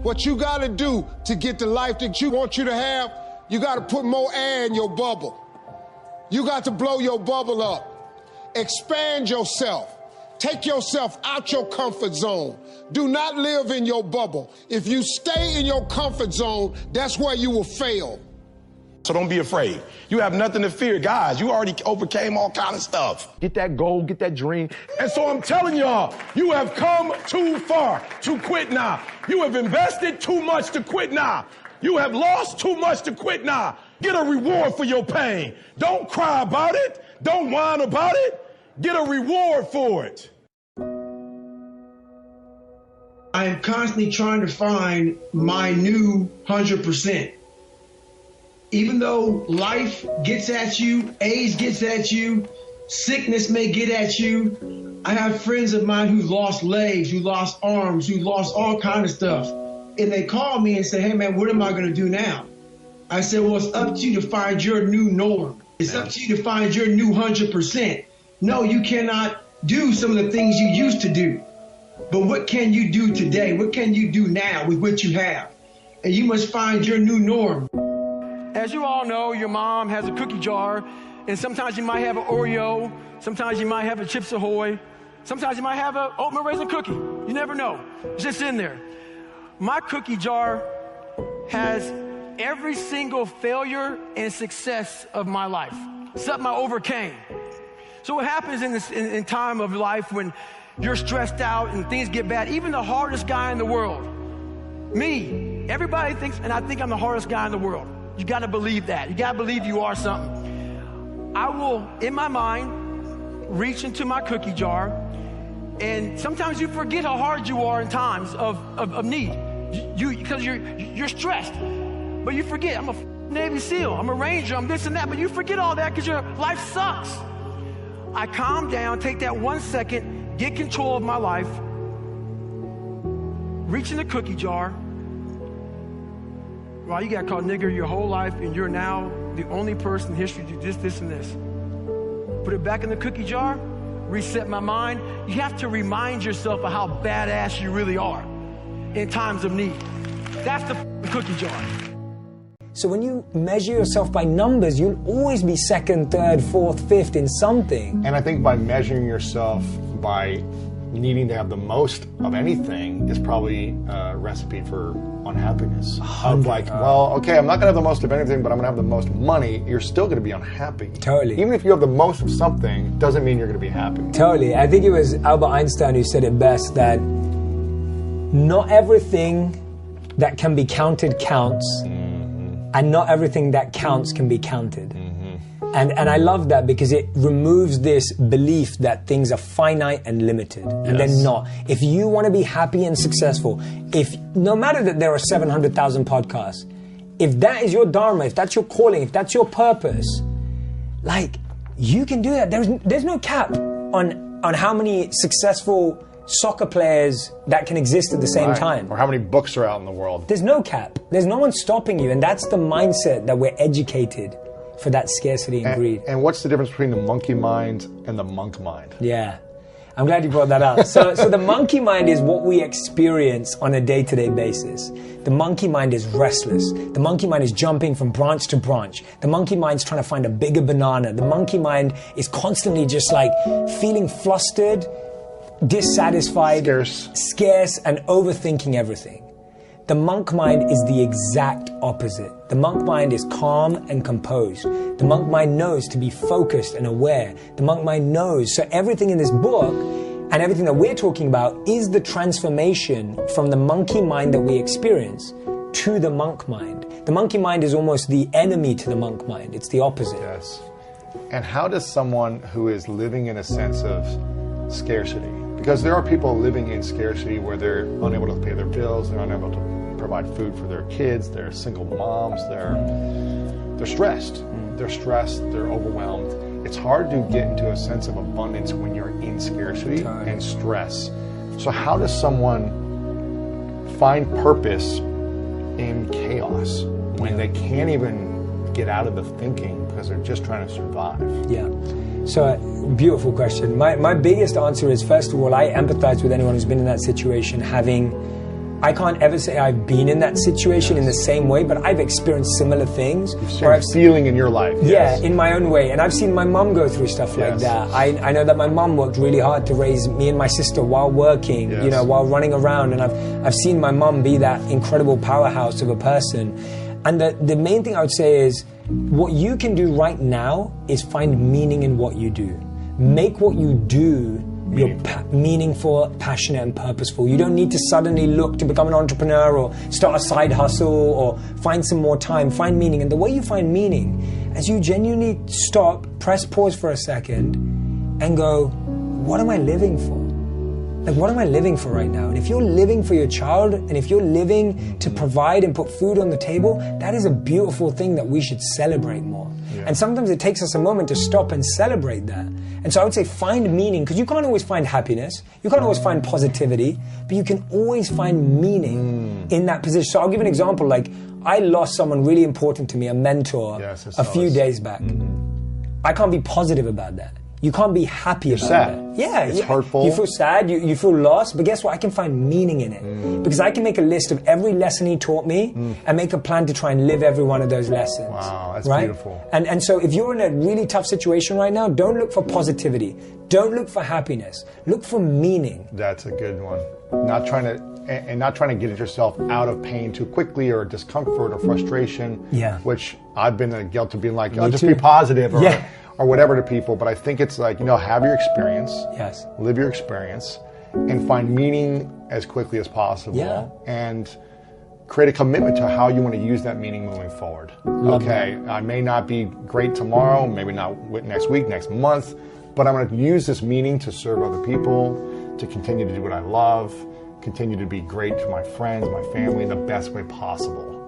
What you got to do to get the life that you want you to have, you got to put more air in your bubble. You got to blow your bubble up. Expand yourself. Take yourself out your comfort zone. Do not live in your bubble. If you stay in your comfort zone, that's where you will fail. So don't be afraid. You have nothing to fear. Guys, you already overcame all kind of stuff. Get that goal, get that dream. And so I'm telling y'all, you have come too far to quit now. You have invested too much to quit now. You have lost too much to quit now. Get a reward for your pain. Don't cry about it. Don't whine about it. Get a reward for it. I am constantly trying to find my new 100%. Even though life gets at you, age gets at you, sickness may get at you. I have friends of mine who lost legs, who lost arms, who lost all kind of stuff. And they call me and say, hey man, what am I gonna do now? I said, well, it's up to you to find your new norm. It's up to you to find your new 100%. No, you cannot do some of the things you used to do. But what can you do today? What can you do now with what you have? And you must find your new norm. As you all know, your mom has a cookie jar, and sometimes you might have an Oreo, sometimes you might have a Chips Ahoy, sometimes you might have an oatmeal raisin cookie. You never know. It's just in there. My cookie jar has every single failure and success of my life, something I overcame. So what happens in time of life when you're stressed out and things get bad, even the hardest guy in the world, me, everybody thinks, and I think I'm the hardest guy in the world. You got to believe that. You got to believe you are something. I will, in my mind, reach into my cookie jar, and sometimes you forget how hard you are in times of need. Because you're stressed, but you forget. I'm a Navy SEAL. I'm a Ranger. I'm this and that, but you forget all that because your life sucks. I calm down, take that 1 second, get control of my life, reach in the cookie jar. Well, you got called nigger your whole life, and you're now the only person in history to do this, and this. Put it back in the cookie jar, reset my mind. You have to remind yourself of how badass you really are in times of need. That's the cookie jar. So when you measure yourself by numbers, you'll always be second, third, fourth, fifth in something. And I think by measuring yourself by needing to have the most of anything is probably a recipe for unhappiness. Of like, well, okay, I'm not gonna have the most of anything, but I'm gonna have the most money. You're still gonna be unhappy. Totally. Even if you have the most of something, doesn't mean you're gonna be happy. Totally. I think it was Albert Einstein who said it best, that not everything that can be counted counts, and not everything that counts can be counted. And I love that because it removes this belief that things are finite and limited, and they're not. If you want to be happy and successful, no matter that there are 700,000 podcasts, if that is your dharma, if that's your calling, if that's your purpose, like, you can do that. There's no cap on how many successful soccer players that can exist at the same time. Or how many books are out in the world. There's no cap. There's no one stopping you, and that's the mindset that we're educated for, that scarcity and greed. And what's the difference between the monkey mind and the monk mind? Yeah, I'm glad you brought that up. So the monkey mind is what we experience on a day-to-day basis. The monkey mind is restless. The monkey mind is jumping from branch to branch. The monkey mind's trying to find a bigger banana. The monkey mind is constantly just like feeling flustered, dissatisfied, scarce, and overthinking everything. The monk mind is the exact opposite. The monk mind is calm and composed. The monk mind knows to be focused and aware. The monk mind knows. So everything in this book and everything that we're talking about is the transformation from the monkey mind that we experience to the monk mind. The monkey mind is almost the enemy to the monk mind. It's the opposite. Yes. And how does someone who is living in a sense of scarcity, because there are people living in scarcity where they're unable to pay their bills, they're unable to provide food for their kids, they're single moms, they're stressed. They're stressed, they're overwhelmed. It's hard to get into a sense of abundance when you're in scarcity and stress. So how does someone find purpose in chaos when they can't even get out of the thinking because they're just trying to survive? Yeah. So, beautiful question. My biggest answer is, first of all, I empathize with anyone who's been in that situation, having I can't ever say I've been in that situation in the same way, but I've experienced similar things. You've feeling in your life. Yeah, in my own way. And I've seen my mum go through stuff like that. I know that my mum worked really hard to raise me and my sister while working, you know, while running around. And I've seen my mum be that incredible powerhouse of a person. And the main thing I would say is, what you can do right now is find meaning in what you do. Make what you do meaningful, passionate, and purposeful. You don't need to suddenly look to become an entrepreneur or start a side hustle or find some more time. Find meaning. And the way you find meaning is you genuinely stop, press pause for a second, and go, what am I living for? Like, what am I living for right now? And if you're living for your child, and if you're living to provide and put food on the table, that is a beautiful thing that we should celebrate more. Yeah. And sometimes it takes us a moment to stop and celebrate that. And so I would say find meaning, because you can't always find happiness, you can't always find positivity, but you can always find meaning in that position. So I'll give an example. Like, I lost someone really important to me, a mentor, a few days back. I can't be positive about that. You can't be happy about that. Yeah, it's hurtful. You feel sad, you feel lost, but guess what? I can find meaning in it. Because I can make a list of every lesson he taught me and make a plan to try and live every one of those lessons. Wow, that's beautiful. And so if you're in a really tough situation right now, don't look for positivity. Don't look for happiness. Look for meaning. That's a good one. Not trying to get yourself out of pain too quickly, or discomfort or frustration. Which I've been in the guilt of being like, oh, just be positive, or whatever to people. But I think it's like, have your experience, live your experience, and find meaning as quickly as possible, and create a commitment to how you want to use that meaning moving forward. I may not be great tomorrow, maybe not next week, next month, but I'm going to use this meaning to serve other people, to continue to do what I love, continue to be great to my friends, my family in the best way possible.